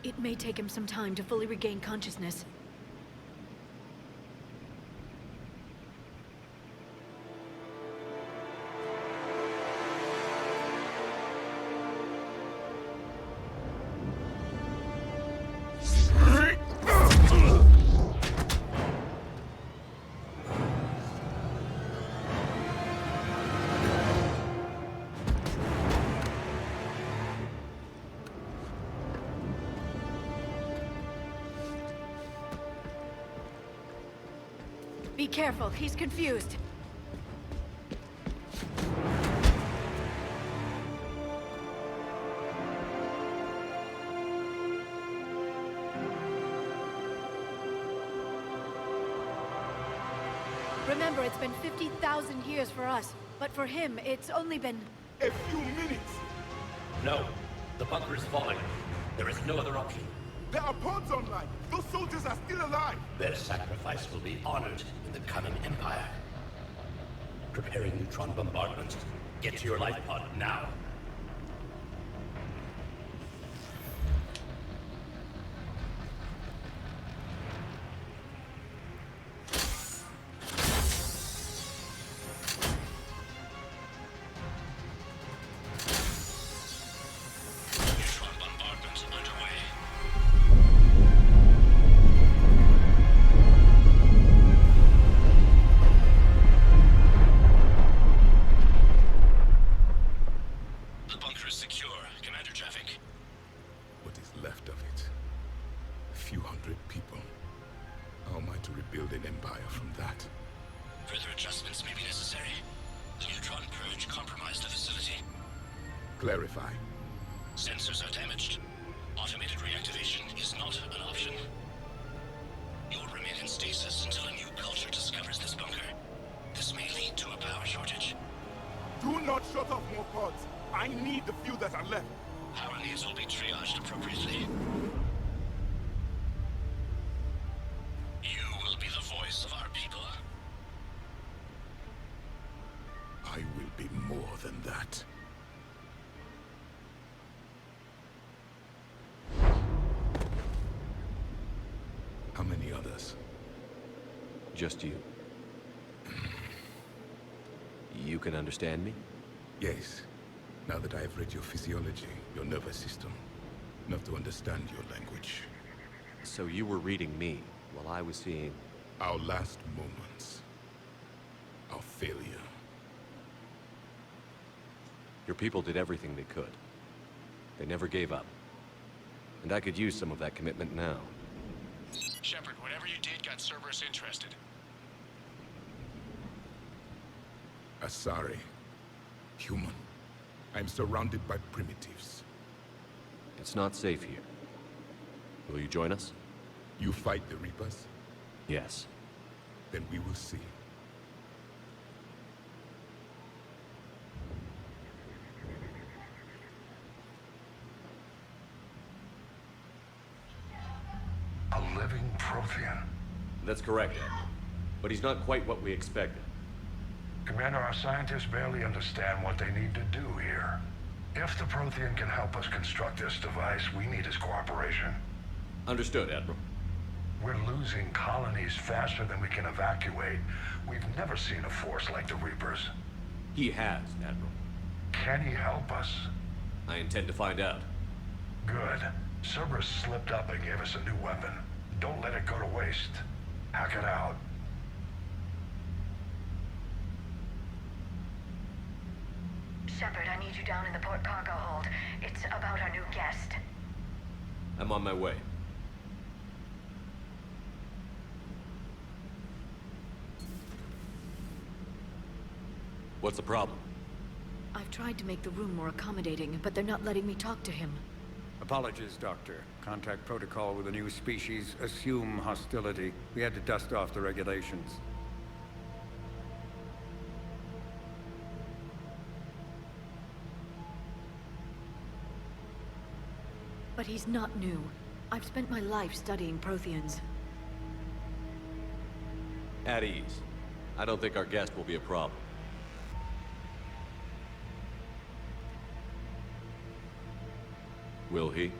It may take him some time to fully regain consciousness. Be careful, he's confused. Remember, it's been 50,000 years for us, but for him, it's only been... A few minutes! No. The bunker is falling. There is no other option. There are pods online! Those soldiers are still alive! Their sacrifice will be honored in the coming Empire. Preparing neutron bombardments. Get to your life pod now. Clarify. Sensors are damaged. Automated reactivation is not an option. You'll remain in stasis until a new culture discovers this bunker. This may lead to a power shortage. Do not shut off more pods. I need the few that are left. Power needs will be triaged appropriately. You will be the voice of our people. I will be more than that. How many others? Just you. You can understand me? Yes. Now that I have read your physiology, your nervous system, enough to understand your language. So you were reading me, while I was seeing... Our last moments. Our failure. Your people did everything they could. They never gave up. And I could use some of that commitment now. Shepard, whatever you did got Cerberus interested. Asari. Human. I'm surrounded by primitives. It's not safe here. Will you join us? You fight the Reapers? Yes. Then we will see. A living Prothean. That's correct, Ed. But he's not quite what we expected. Commander, our scientists barely understand what they need to do here. If the Prothean can help us construct this device, we need his cooperation. Understood, Admiral. We're losing colonies faster than we can evacuate. We've never seen a force like the Reapers. He has, Admiral. Can he help us? I intend to find out. Good. Cerberus slipped up and gave us a new weapon. Don't let it go to waste. Hack it out. Shepard, I need you down in the port cargo hold. It's about our new guest. I'm on my way. What's the problem? I've tried to make the room more accommodating, but they're not letting me talk to him. Apologies, Doctor. Contact protocol with a new species. Assume hostility. We had to dust off the regulations. But he's not new. I've spent my life studying Protheans. At ease. I don't think our guest will be a problem. Will he?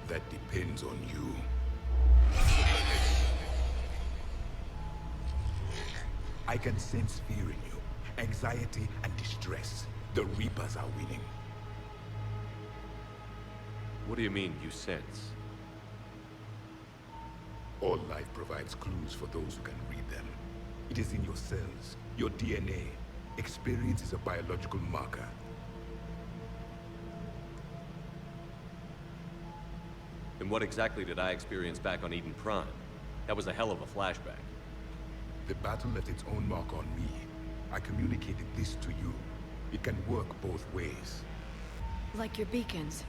That depends on you. I can sense fear in you, anxiety and distress. The Reapers are winning. What do you mean, you sense? All life provides clues for those who can read them. It is in your cells, your DNA. Experience is a biological marker. And what exactly did I experience back on Eden Prime? That was a hell of a flashback. The battle left its own mark on me. I communicated this to you. It can work both ways. Like your beacons.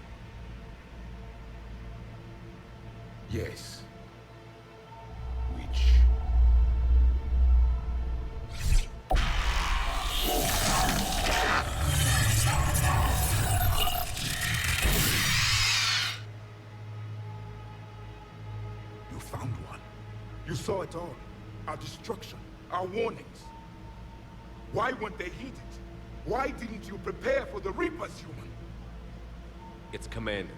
Yes. Which... You found one. You saw it all. Our destruction, our warnings. Why weren't they heeded? Why didn't you prepare for the Reapers, human? It's Commander.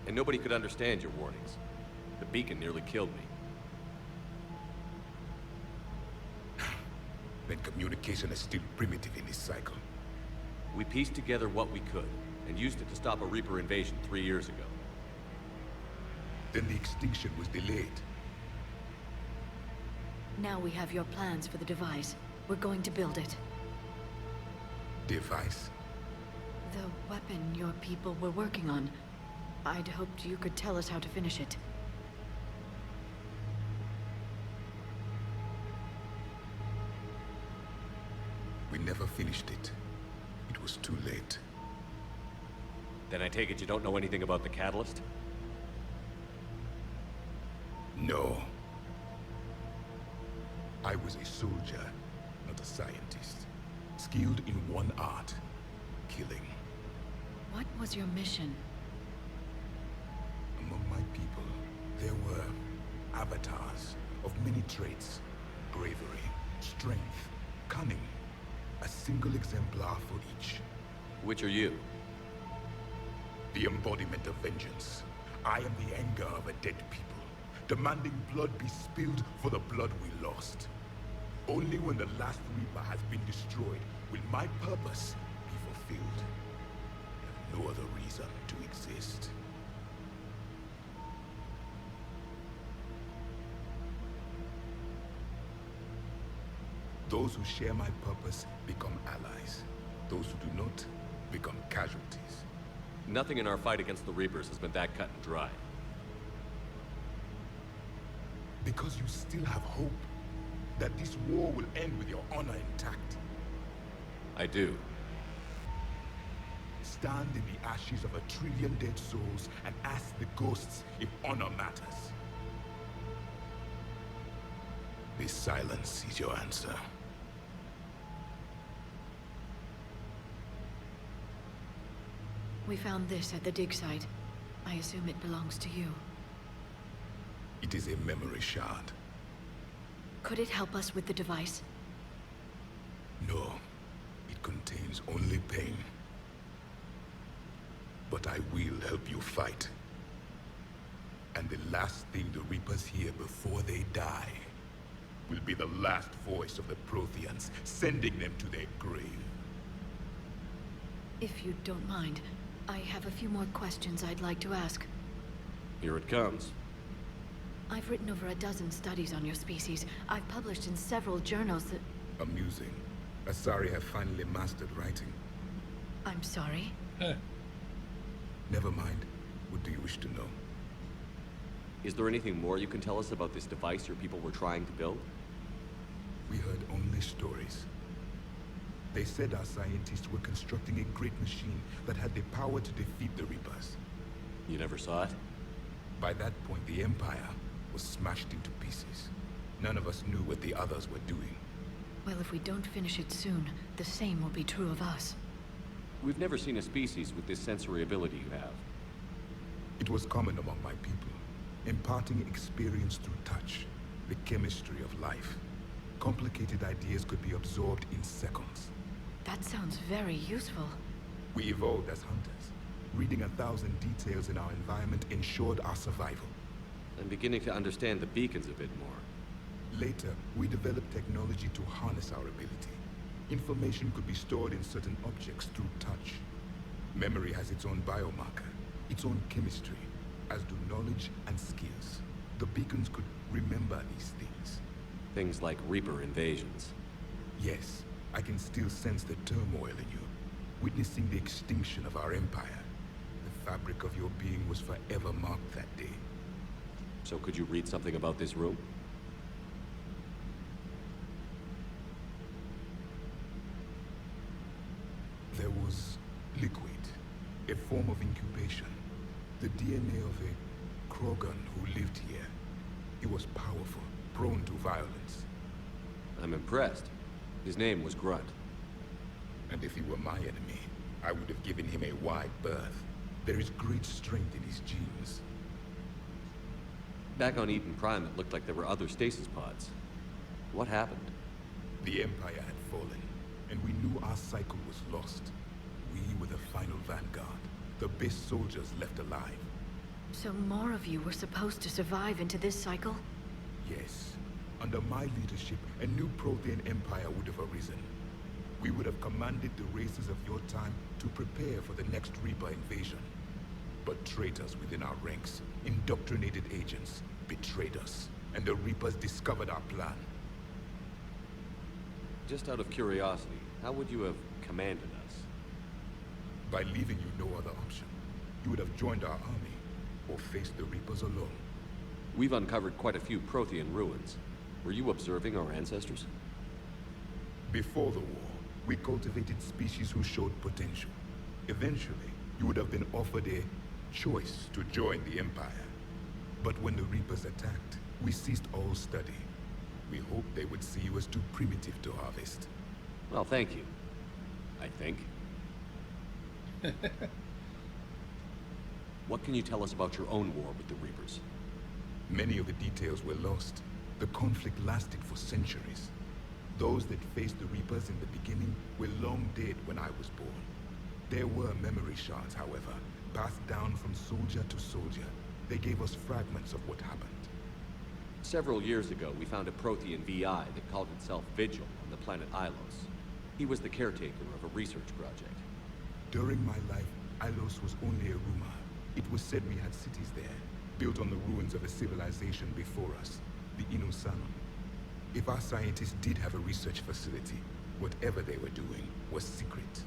And nobody could understand your warnings. The beacon nearly killed me. Then communication is still primitive in this cycle. We pieced together what we could, and used it to stop a Reaper invasion 3 years ago. Then the extinction was delayed. Now we have your plans for the device. We're going to build it. Device? The weapon your people were working on. I'd hoped you could tell us how to finish it. We never finished it. It was too late. Then I take it you don't know anything about the catalyst? No. I was a soldier, not a scientist. Skilled in one art, killing. What was your mission? Among my people, there were avatars of many traits. Bravery, strength, cunning. A single exemplar for each. Which are you? The embodiment of vengeance. I am the anger of a dead people, demanding blood be spilled for the blood we lost. Only when the last Reaper has been destroyed will my purpose be fulfilled. I have no other reason to exist. Those who share my purpose become allies. Those who do not become casualties. Nothing in our fight against the Reapers has been that cut and dry. Because you still have hope that this war will end with your honor intact. I do. Stand in the ashes of 1 trillion dead souls and ask the ghosts if honor matters. This silence is your answer. We found this at the dig site. I assume it belongs to you. It is a memory shard. Could it help us with the device? No, it contains only pain. But I will help you fight. And the last thing the Reapers hear before they die will be the last voice of the Protheans, sending them to their grave. If you don't mind, I have a few more questions I'd like to ask. Here it comes. I've written over a dozen studies on your species. I've published in several journals that... Amusing. Asari have finally mastered writing. I'm sorry? Never mind. What do you wish to know? Is there anything more you can tell us about this device your people were trying to build? We heard only stories. They said our scientists were constructing a great machine that had the power to defeat the Reapers. You never saw it? By that point, the Empire was smashed into pieces. None of us knew what the others were doing. Well, if we don't finish it soon, the same will be true of us. We've never seen a species with this sensory ability you have. It was common among my people, imparting experience through touch, the chemistry of life. Complicated ideas could be absorbed in seconds. That sounds very useful. We evolved as hunters. Reading 1,000 details in our environment ensured our survival. I'm beginning to understand the beacons a bit more. Later, we developed technology to harness our ability. Information could be stored in certain objects through touch. Memory has its own biomarker, its own chemistry, as do knowledge and skills. The beacons could remember these things. Things like Reaper invasions. Yes, I can still sense the turmoil in you, witnessing the extinction of our empire. The fabric of your being was forever marked that day. So could you read something about this room? There was liquid, a form of incubation. The DNA of a Krogan who lived here. He was powerful, prone to violence. I'm impressed. His name was Grunt. And if he were my enemy, I would have given him a wide berth. There is great strength in his genes. Back on Eden Prime, it looked like there were other stasis pods. What happened? The Empire had fallen, and we knew our cycle was lost. We were the final vanguard, the best soldiers left alive. So more of you were supposed to survive into this cycle? Yes. Under my leadership, a new Prothean empire would have arisen. We would have commanded the races of your time to prepare for the next Reaper invasion. But traitors within our ranks, indoctrinated agents, betrayed us, and the Reapers discovered our plan. Just out of curiosity, how would you have commanded us? By leaving you no other option. You would have joined our army, or faced the Reapers alone. We've uncovered quite a few Prothean ruins. Were you observing our ancestors? Before the war, we cultivated species who showed potential. Eventually, you would have been offered a choice to join the Empire. But when the Reapers attacked, we ceased all study. We hoped they would see you as too primitive to harvest. Well, thank you. I think. What can you tell us about your own war with the Reapers? Many of the details were lost. The conflict lasted for centuries. Those that faced the Reapers in the beginning were long dead when I was born. There were memory shards, however, passed down from soldier to soldier. They gave us fragments of what happened. Several years ago, we found a Prothean VI that called itself Vigil on the planet Ilos. He was the caretaker of a research project. During my life, Ilos was only a rumor. It was said we had cities there, built on the ruins of a civilization before us, the Inusanum. If our scientists did have a research facility, whatever they were doing was secret.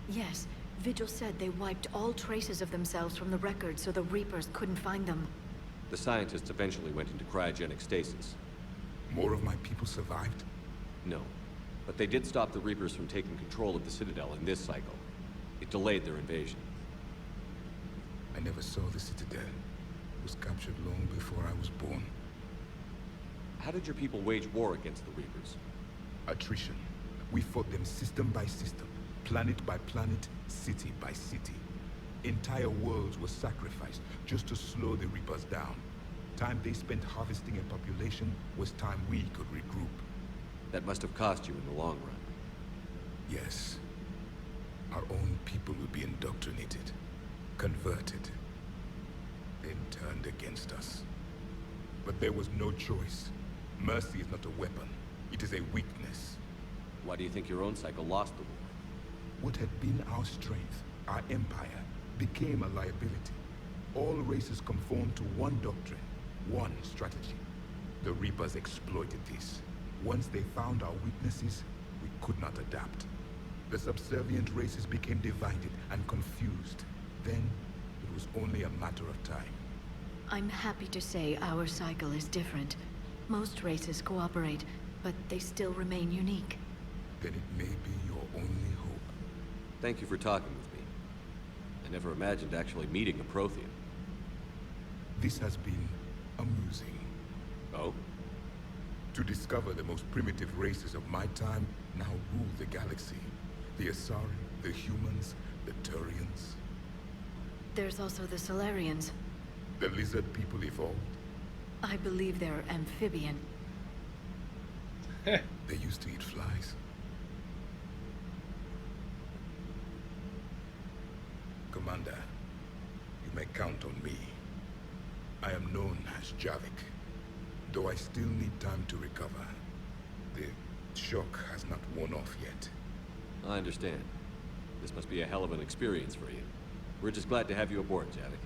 Yes, Vigil said they wiped all traces of themselves from the records so the Reapers couldn't find them. The scientists eventually went into cryogenic stasis. More of my people survived? No, but they did stop the Reapers from taking control of the Citadel in this cycle. It delayed their invasion. I never saw the Citadel. It was captured long before I was born. How did your people wage war against the Reapers? Attrition. We fought them system by system, planet by planet, city by city. Entire worlds were sacrificed just to slow the Reapers down. Time they spent harvesting a population was time we could regroup. That must have cost you in the long run. Yes. Our own people would be indoctrinated, converted, then turned against us. But there was no choice. Mercy is not a weapon. It is a weakness. Why do you think your own cycle lost the war? What had been our strength, our empire, became a liability. All races conformed to one doctrine, one strategy. The Reapers exploited this. Once they found our weaknesses, we could not adapt. The subservient races became divided and confused. Then, it was only a matter of time. I'm happy to say our cycle is different. Most races cooperate, but they still remain unique. Then it may be your only hope. Thank you for talking with me. I never imagined actually meeting a Prothean. This has been amusing. Oh? To discover the most primitive races of my time now rule the galaxy. The Asari, the humans, the Turians. There's also the Solarians. The lizard people evolved. I believe they're amphibian. They used to eat flies. Commander, may count on me. I am known as Javik, though I still need time to recover. The shock has not worn off yet. I understand. This must be a hell of an experience for you. We're just glad to have you aboard, Javik.